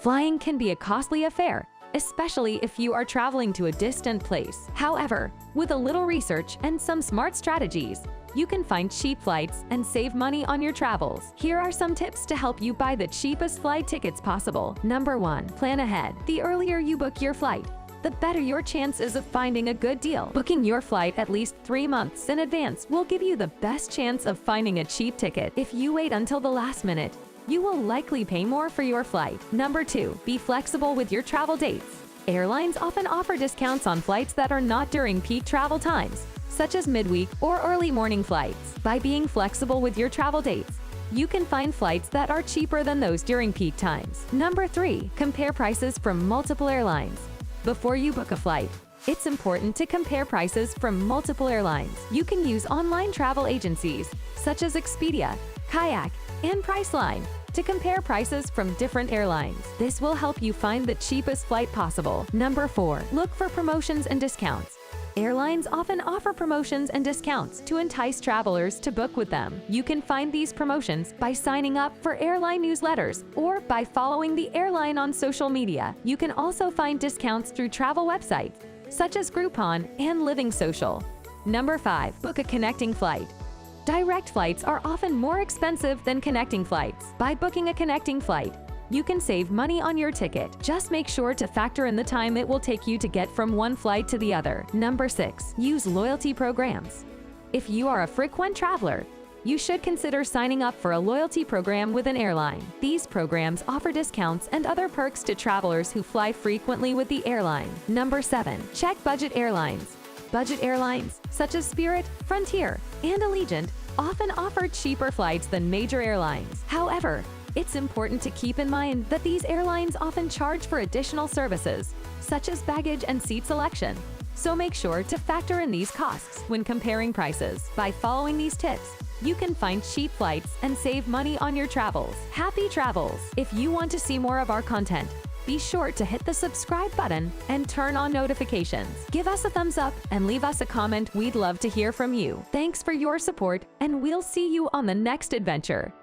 Flying can be a costly affair, especially if you are traveling to a distant place. However, with a little research and some smart strategies, you can find cheap flights and save money on your travels. Here are some tips to help you buy the cheapest flight tickets possible. Number 1. Plan ahead. The earlier you book your flight, the better your chances of finding a good deal. Booking your flight at least 3 months in advance will give you the best chance of finding a cheap ticket. If you wait until the last minute, you will likely pay more for your flight. Number 2. Be flexible with your travel dates. Airlines often offer discounts on flights that are not during peak travel times, such as midweek or early morning flights. By being flexible with your travel dates, you can find flights that are cheaper than those during peak times. Number 3. Compare prices from multiple airlines. Before you book a flight, it's important to compare prices from multiple airlines. You can use online travel agencies such as Expedia, Kayak, and Priceline to compare prices from different airlines. This will help you find the cheapest flight possible. Number 4. Look for promotions and discounts. Airlines often offer promotions and discounts to entice travelers to book with them. You can find these promotions by signing up for airline newsletters or by following the airline on social media. You can also find discounts through travel websites such as Groupon and Living Social. Number 5. Book a connecting flight. Direct flights are often more expensive than connecting flights. By booking a connecting flight, you can save money on your ticket. Just make sure to factor in the time it will take you to get from one flight to the other. Number 6. Use loyalty programs. If you are a frequent traveler, you should consider signing up for a loyalty program with an airline. These programs offer discounts and other perks to travelers who fly frequently with the airline. Number 7. Check budget airlines. Budget airlines, such as Spirit, Frontier, and Allegiant, often offer cheaper flights than major airlines. However, it's important to keep in mind that these airlines often charge for additional services, such as baggage and seat selection. So make sure to factor in these costs when comparing prices. By following these tips, you can find cheap flights and save money on your travels. Happy travels! If you want to see more of our content, be sure to hit the subscribe button and turn on notifications. Give us a thumbs up and leave us a comment. We'd love to hear from you. Thanks for your support, and we'll see you on the next adventure.